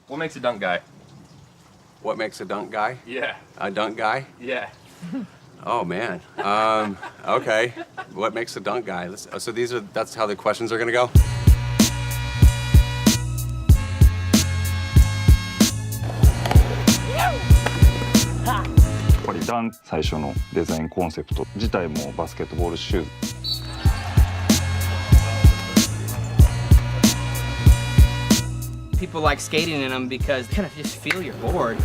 What makes a dunk guy? What makes a dunk guy? Yeah. A dunk guy? Yeah. Oh man. Okay. What makes a dunk guy? So that's how the questions are gonna go? やっぱりダン最初のデザインコンセプト自体もバスケットボールシューズ。People like skating in them because they kind of just feel your board.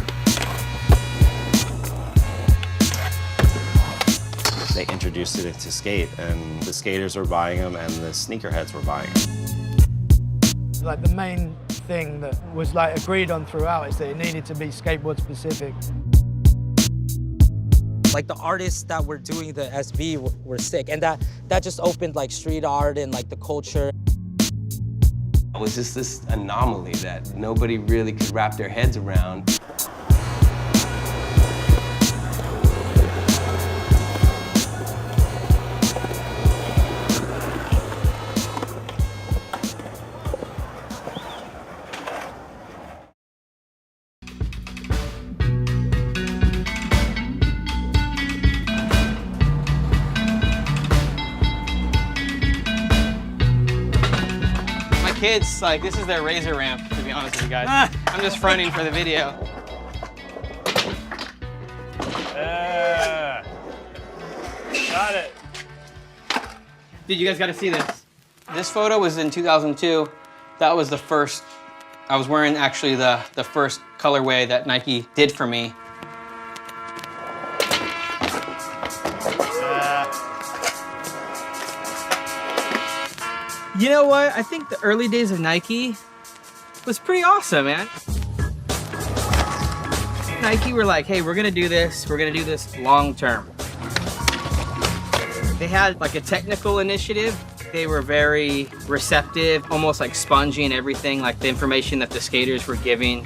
They introduced it to skate, and the skaters were buying them, and the sneakerheads were buying them. Like the main thing that was like agreed on throughout is that it needed to be skateboard specific. Like the artists that were doing the SB were sick, and that just opened like street art and like the culture. It was just this anomaly that nobody really could wrap their heads around. Kids, like, this is their razor ramp, to be honest with you guys. I'm just fronting for the video. Got it. Dude, you guys gotta see this. This photo was in 2002. That was the first, I was wearing actually the first colorway that Nike did for me. You know what? I think the early days of Nike was pretty awesome, man. Nike were like, hey, we're gonna do this long term. They had like a technical initiative. They were very receptive, almost like sponging everything, like the information that the skaters were giving.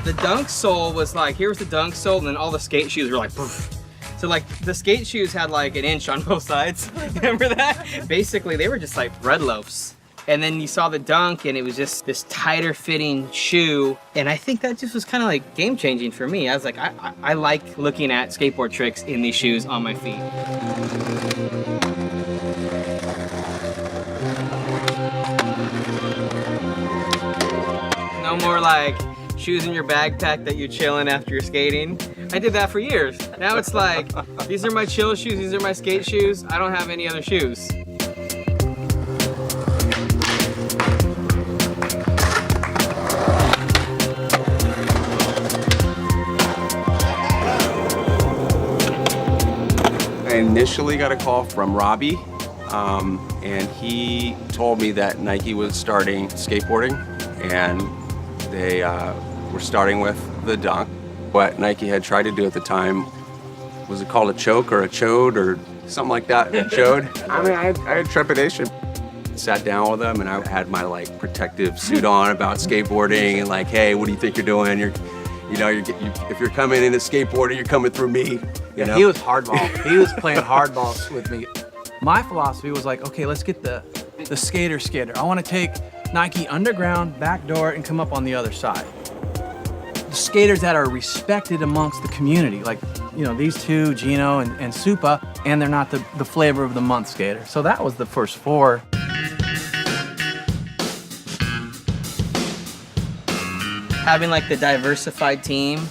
The dunk sole was like, here's the dunk sole, and then all the skate shoes were like, poof. So like the skate shoes had like an inch on both sides. Remember that? Basically, they were just like bread loaves. And then you saw the dunk and it was just this tighter fitting shoe. And I think that just was kind of like game changing for me. I was like, I like looking at skateboard tricks in these shoes on my feet. No more like shoes in your backpack that you're chilling after you're skating. I did that for years. Now it's like, these are my chill shoes, these are my skate shoes. I don't have any other shoes. I initially got a call from Robbie, and he told me that Nike was starting skateboarding, and they were starting with the dunk. What Nike had tried to do at the time, was it called a choke or a chode or something like that? A chode? I mean, I had trepidation. Sat down with them and I had my like protective suit on about skateboarding and like, hey, what do you think you're doing? If you're coming into skateboarding, you're coming through me. You know? He was hardball. He was playing hardball with me. My philosophy was like, okay, let's get the skater. I want to take Nike underground, backdoor, and come up on the other side. The skaters that are respected amongst the community, like, you know, these two, Gino and Supa, and they're not the flavor of the month skater. So that was the first four. Having like the diversified team,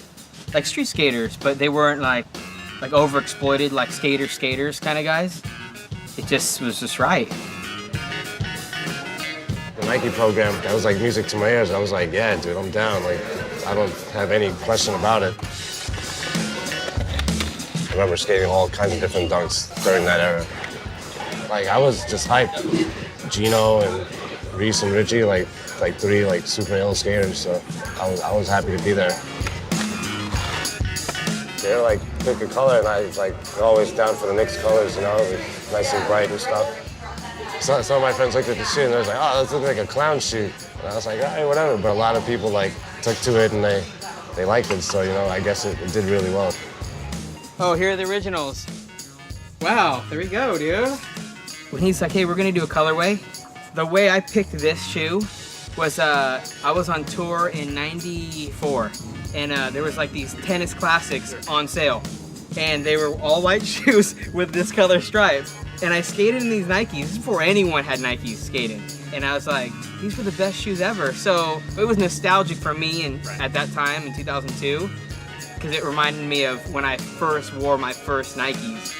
like street skaters, but they weren't like overexploited, like skaters kind of guys. It just was just right. The Nike program, that was like music to my ears. I was like, yeah, dude, I'm down. Like, I don't have any question about it. I remember skating all kinds of different dunks during that era. Like, I was just hyped. Gino and Reese and Richie, like three like super ill skaters, so I was happy to be there. They're like pick a color, and I was like always down for the mixed colors, you know, like, nice and bright and stuff. So some of my friends looked at the shoe and they was like, oh, this looks like a clown shoe. And I was like, all right, whatever. But a lot of people like took to it and they liked it, so you know, I guess it did really well. Oh, here are the originals. Wow, there we go, dude. when he's like, hey, we're gonna do a colorway, the way I picked this shoe was I was on tour in '94, and there was like these tennis classics on sale, and they were all white shoes with this color stripe. And I skated in these Nikes. This is before anyone had Nikes skating. And I was like, these were the best shoes ever. So it was nostalgic for me and at that time in 2002, because it reminded me of when I first wore my first Nikes.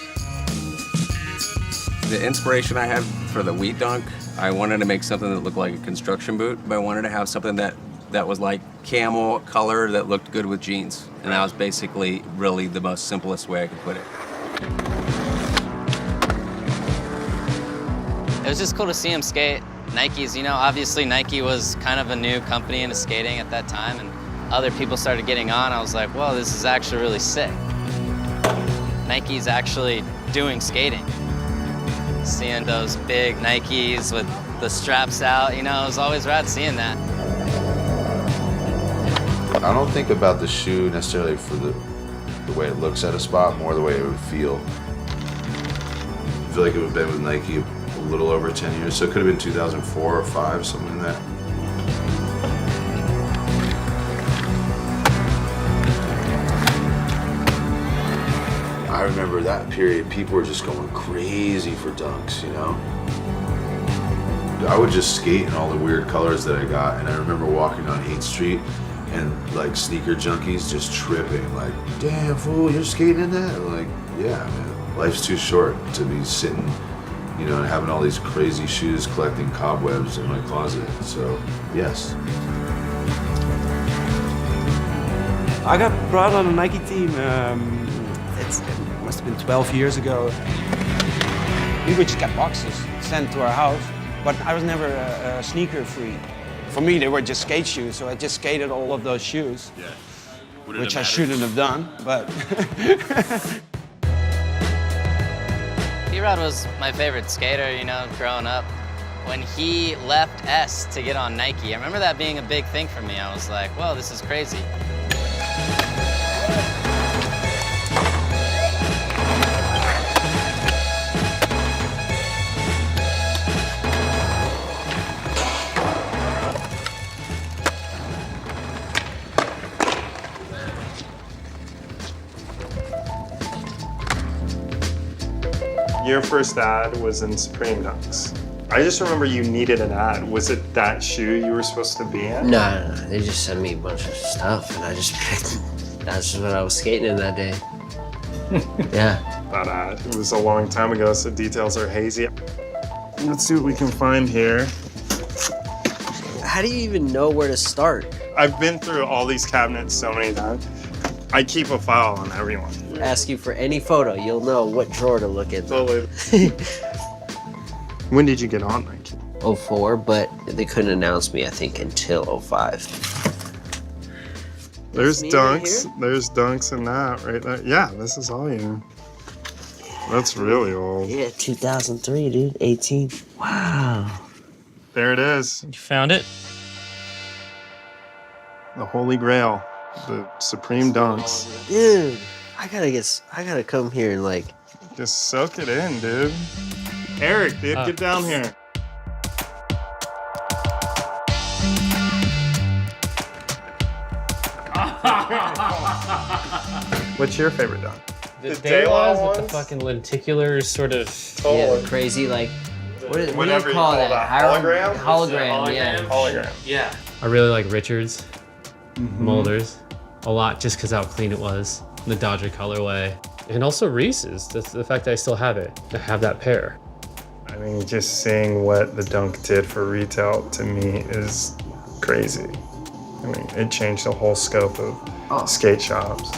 The inspiration I had for the Wheat Dunk, I wanted to make something that looked like a construction boot, but I wanted to have something that was like camel color that looked good with jeans. And that was basically really the most simplest way I could put it. It was just cool to see him skate. Nikes, you know, obviously Nike was kind of a new company into skating at that time, and other people started getting on. I was like, whoa, this is actually really sick. Nike's actually doing skating. Seeing those big Nikes with the straps out, you know, it was always rad seeing that. I don't think about the shoe necessarily for the way it looks at a spot, more the way it would feel. I feel like it would have been with Nike a little over 10 years, so it could have been 2004 or 5, something like that. I remember that period, people were just going crazy for dunks, you know? I would just skate in all the weird colors that I got, and I remember walking on 8th Street and like sneaker junkies just tripping, like, damn fool, you're skating in that? I'm like, yeah, man, life's too short to be sitting, you know, and having all these crazy shoes collecting cobwebs in my closet, so yes. I got brought on a Nike team, it must have been 12 years ago. We would just get boxes sent to our house, but I was never a sneaker freak. For me, they were just skate shoes, so I just skated all of those shoes, which I shouldn't have done, but. P-Rod was my favorite skater, you know, growing up. When he left S to get on Nike, I remember that being a big thing for me. I was like, whoa, this is crazy. Your first ad was in Supreme Dunks. I just remember you needed an ad. Was it that shoe you were supposed to be in? No, they just sent me a bunch of stuff and I just picked. That's just what I was skating in that day. Yeah. That ad. It was a long time ago, so details are hazy. Let's see what we can find here. How do you even know where to start? I've been through all these cabinets so many times. I keep a file on everyone. Ask you for any photo, you'll know what drawer to look at. Totally. When did you get on Nike? 04, but they couldn't announce me, I think, until 05. There's Dunks. There's Dunks in that right there. Yeah, this is all you. That's really old. Yeah, 2003, dude. 18. Wow. There it is. You found it? The Holy Grail. The Supreme Dunks. Dude, I gotta come here and like... Just soak it in, dude. Eric, dude, get down here. What's your favorite dunk? The Daywalls with the fucking lenticular sort of... Yeah, crazy, like... What do you call that? Hologram? Hologram, yeah. Hologram. Yeah. I really like Richards, Mulder's, a lot just because how clean it was. The Dodger colorway. And also Reese's, the fact that I still have it. I have that pair. I mean, just seeing what the Dunk did for retail to me is crazy. I mean, it changed the whole scope of skate shops.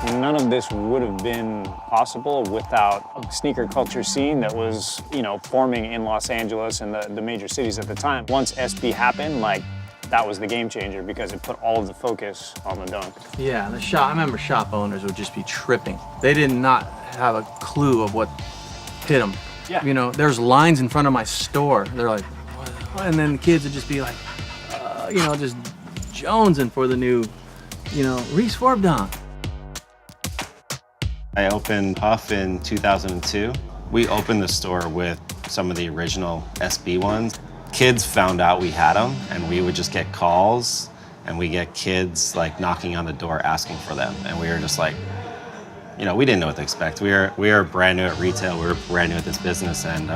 None of this would have been possible without a sneaker culture scene that was, you know, forming in Los Angeles and the major cities at the time. Once SB happened, like, that was the game changer because it put all of the focus on the Dunk. Yeah, I remember shop owners would just be tripping. They did not have a clue of what hit them. Yeah. You know, there's lines in front of my store. They're like, what? And then the kids would just be like, you know, just jonesing for the new, you know, Reese Forbes Dunk. I opened Huff in 2002. We opened the store with some of the original SB ones. Kids found out we had them, and we would just get calls, and we get kids like knocking on the door asking for them, and we were just like, you know, we didn't know what to expect. We were brand new at retail. We were brand new at this business, and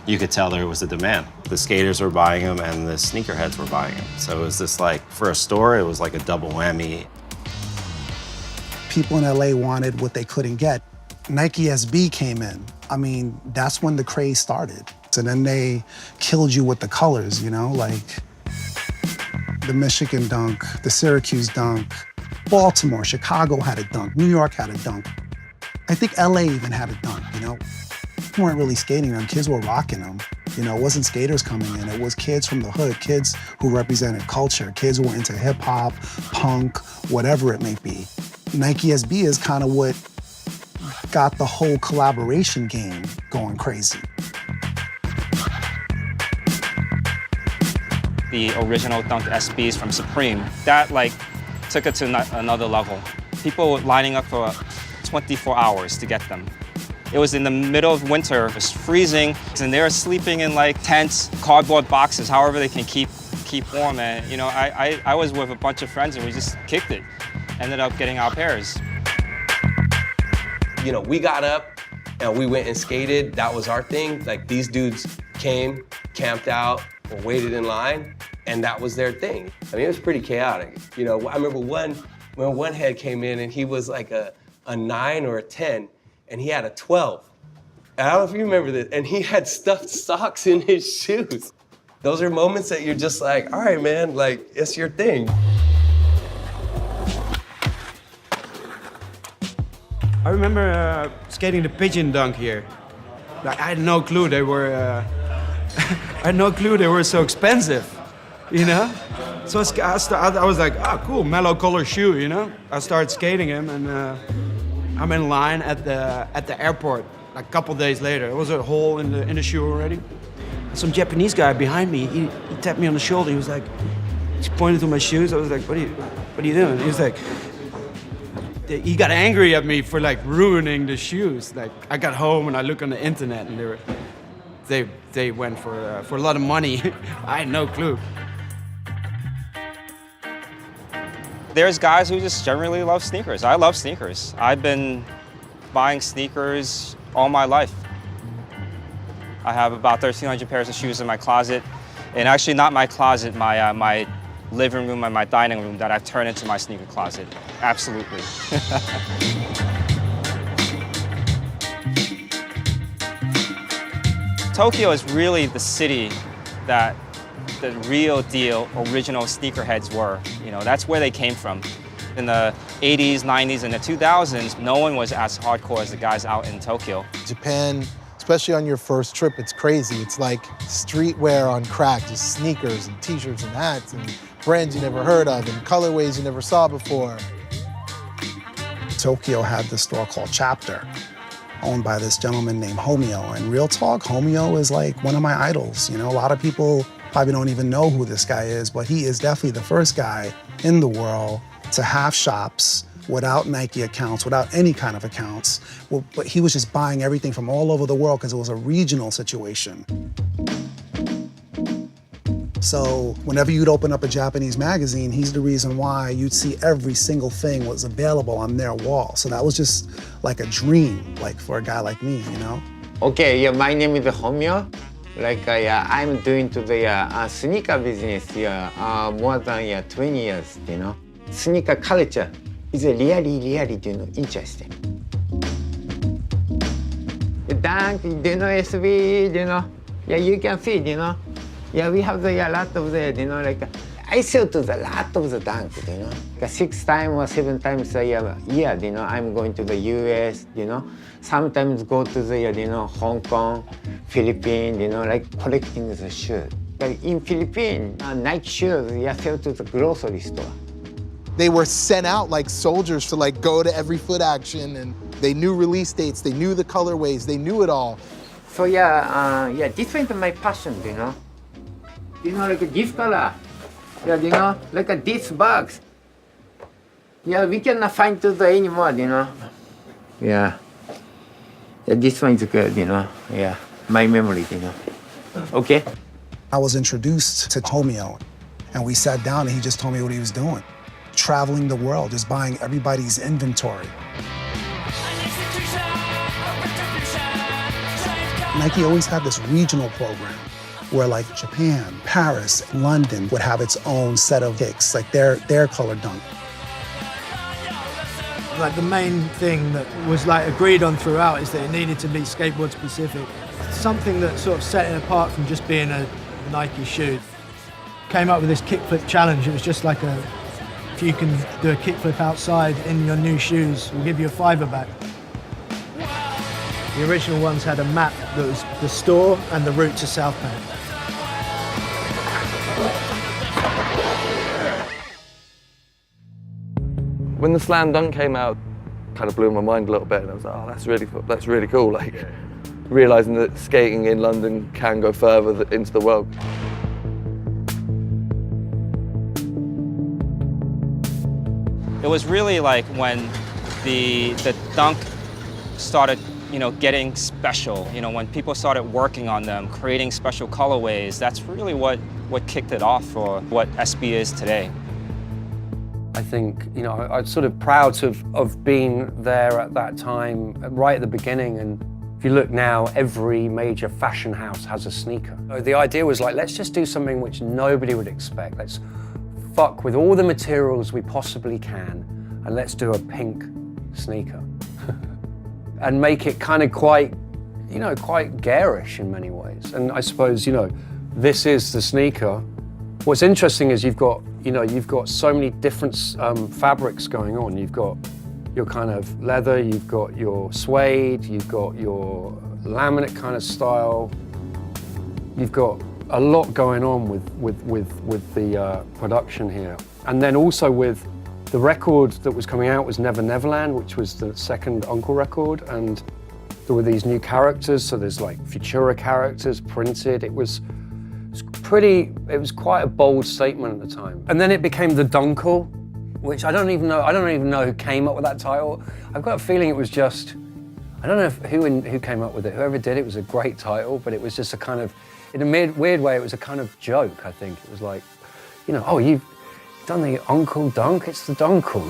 you could tell there was a demand. The skaters were buying them, and the sneakerheads were buying them. So it was this like, for a store, it was like a double whammy. People in LA wanted what they couldn't get. Nike SB came in. I mean, that's when the craze started. And then they killed you with the colors, you know, like the Michigan dunk, the Syracuse dunk, Baltimore, Chicago had a dunk, New York had a dunk. I think LA even had a dunk, you know. We weren't really skating them, kids were rocking them. You know, it wasn't skaters coming in, it was kids from the hood, kids who represented culture, kids who were into hip hop, punk, whatever it may be. Nike SB is kind of what got the whole collaboration game going crazy. The original Dunk SBs from Supreme, that like took it to another level. People were lining up for 24 hours to get them. It was in the middle of winter, it was freezing, and they were sleeping in like tents, cardboard boxes, however they can keep warm. And you know, I was with a bunch of friends and we just kicked it. Ended up getting our pairs. You know, we got up and we went and skated. That was our thing. Like these dudes came, camped out, or waited in line, and that was their thing. I mean, it was pretty chaotic. You know, I remember when one head came in and he was like a 9 or a 10, and he had a 12. And I don't know if you remember this, and he had stuffed socks in his shoes. Those are moments that you're just like, all right, man, like, it's your thing. I remember skating the pigeon dunk here. Like, I had no clue they were. I had no clue they were so expensive, you know. So I was like, oh, cool, mellow color shoe, you know. I started skating him, and I'm in line at the airport. Like a couple days later, there was a hole in the shoe already. Some Japanese guy behind me, he tapped me on the shoulder. He was like, he pointed to my shoes. I was like, what are you doing? He was like. He got angry at me for like ruining the shoes. Like I got home and I looked on the internet and they went for a lot of money. I had no clue. There's guys who just generally love sneakers. I love sneakers. I've been buying sneakers all my life. I have about 1,300 pairs of shoes in my closet, and actually not my closet, my living room and my dining room that I've turned into my sneaker closet. Absolutely. Tokyo is really the city that the real deal original sneakerheads were. You know, that's where they came from. In the 80s, 90s, and the 2000s, no one was as hardcore as the guys out in Tokyo. Japan, especially on your first trip, it's crazy. It's like streetwear on crack, just sneakers and t-shirts and hats and brands you never heard of and colorways you never saw before. Tokyo had this store called Chapter, owned by this gentleman named Homeo. And real talk, Homeo is like one of my idols. You know, a lot of people probably don't even know who this guy is, but he is definitely the first guy in the world to have shops without Nike accounts, without any kind of accounts. Well, but he was just buying everything from all over the world because it was a regional situation. So whenever you'd open up a Japanese magazine, he's the reason why you'd see every single thing was available on their wall. So that was just like a dream, like for a guy like me, you know? Okay, yeah, my name is Homyo. Like I'm doing to the sneaker business more than 20 years, you know. Sneaker culture is really, interesting. The Dunk, you know, SB, you know. Yeah, you can see, you know. Yeah, we have the lot of the, you know, like I sell to the lot of the Dunk, you know. Like 6 times or 7 times a year, you know, I'm going to the US, you know. Sometimes go to the, you know, Hong Kong, Philippines, you know, like collecting the shoes. Like in Philippines, Nike shoes, yeah, sell to the grocery store. They were sent out like soldiers to like go to every foot action, and they knew release dates, they knew the colorways, they knew it all. So yeah, this is my passion, you know. You know, like this color, yeah, you know, like these bags. Yeah, we cannot find to the anymore, you know. Yeah. Yeah, this one is good, you know. Yeah, my memory, you know. Okay. I was introduced to Tomio, and we sat down and he just told me what he was doing. Traveling the world, just buying everybody's inventory. Nike always had this regional program where like Japan, Paris, London would have its own set of kicks, like their color dunk. Like the main thing that was like agreed on throughout is that it needed to be skateboard specific. Something that sort of set it apart from just being a Nike shoe. Came up with this kickflip challenge. It was just like if you can do a kickflip outside in your new shoes, we'll give you a $5 back. The original ones had a map that was the store and the route to South Bank. When the slam dunk came out, kind of blew my mind a little bit, and I was like, oh, that's really cool. Like, realizing that skating in London can go further into the world. It was really like when the dunk started, getting special. When people started working on them, creating special colorways. That's really what kicked it off for what SB is today. I think, I'm sort of proud of being there at that time, right at the beginning. And if you look now, every major fashion house has a sneaker. So the idea was like, let's just do something which nobody would expect. Let's fuck with all the materials we possibly can, and let's do a pink sneaker. And make it kind of quite garish in many ways. And I suppose, this is the sneaker. What's interesting is you've got so many different fabrics going on. You've got your kind of leather, you've got your suede, you've got your laminate kind of style. You've got a lot going on with the production here. And then also with the record that was coming out was Never Neverland, which was the second Uncle record. And there were these new characters. So there's like Futura characters printed. It was quite a bold statement at the time. And then it became the Dunkle, which I don't even know who came up with that title. I've got a feeling it was just, I don't know who came up with it. Whoever did it was a great title, but it was just a kind of, in a weird way, it was a kind of joke, I think. It was like, oh, you've done the Uncle Dunk, it's the Dunkle,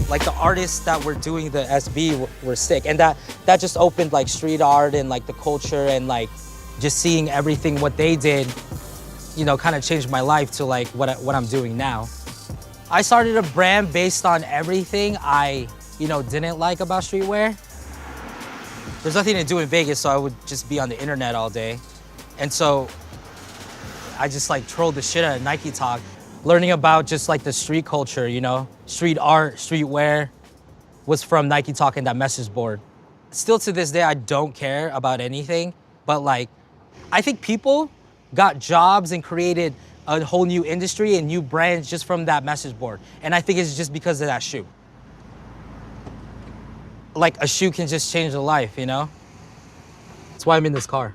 Like the artists that were doing the SB were sick, and that just opened like street art and like the culture, and like just seeing everything what they did, kind of changed my life to like what I'm doing now. I started a brand based on everything I didn't like about streetwear. There's nothing to do in Vegas, so I would just be on the internet all day, and so I just like trolled the shit out of Nike Talk, learning about just like the street culture, street art, streetwear was from Nike Talk and that message board. Still to this day, I don't care about anything, but like, I think people got jobs and created a whole new industry and new brands just from that message board. And I think it's just because of that shoe. Like a shoe can just change a life, That's why I'm in this car.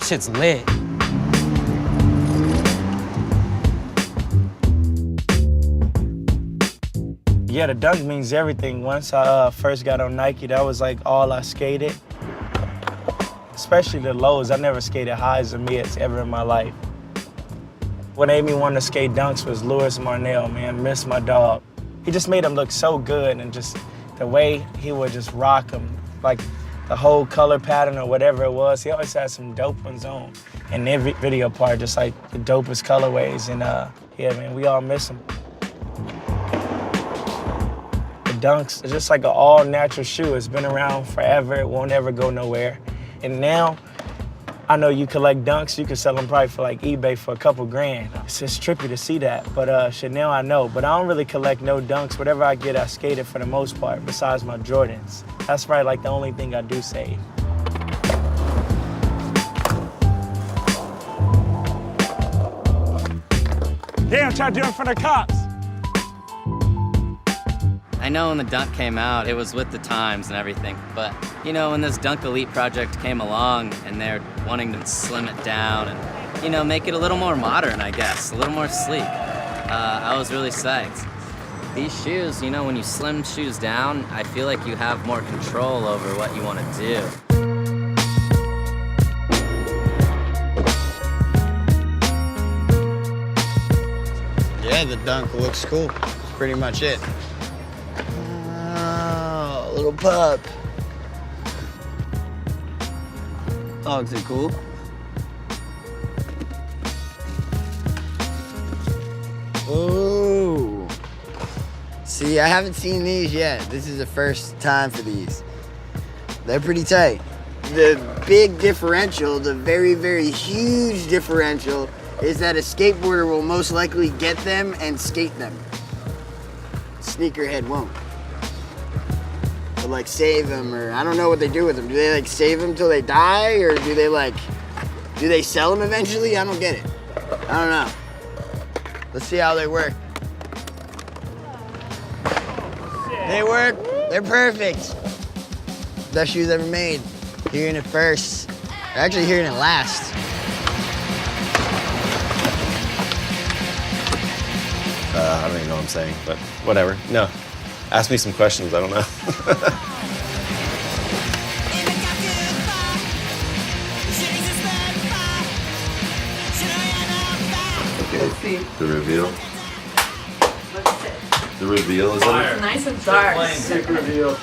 Shit's lit. Yeah, the dunk means everything. Once I first got on Nike, that was like all I skated. Especially the lows. I never skated highs or mids ever in my life. What made me want to skate dunks was Louis Marnell, man. Miss my dog. He just made them look so good, and just the way he would just rock them, like the whole color pattern or whatever it was. He always had some dope ones on. And every video part, just like the dopest colorways. And yeah, man, we all miss them. Dunks. It's just like an all-natural shoe. It's been around forever. It won't ever go nowhere. And now, I know you collect dunks. You can sell them probably for like eBay for a couple grand. It's just trippy to see that. But shit, now I know. But I don't really collect no dunks. Whatever I get, I skate it for the most part, besides my Jordans. That's probably like the only thing I do save. Damn, try to do it in front of cops. I know when the Dunk came out, it was with the times and everything, but when this Dunk Elite project came along and they're wanting to slim it down and, you know, make it a little more modern, I guess, a little more sleek. I was really psyched. These shoes, you know, when you slim shoes down, I feel like you have more control over what you want to do. Yeah, the dunk looks cool. That's pretty much it. Oh, little pup. Dogs are cool. Oh. See, I haven't seen these yet. This is the first time for these. They're pretty tight. The big differential, the very, very huge differential, is that a skateboarder will most likely get them and skate them. Sneakerhead won't. They'll like save them, or I don't know what they do with them. Do they like save them till they die, or do they sell them eventually? I don't get it. I don't know. Let's see how they work. They work. They're perfect. Best shoes ever made. Hearing it first. Or actually hearing it last. I don't even know what I'm saying, but whatever. No. Ask me some questions. I don't know. Okay, the reveal. The reveal is Nice and dark. Sick reveal.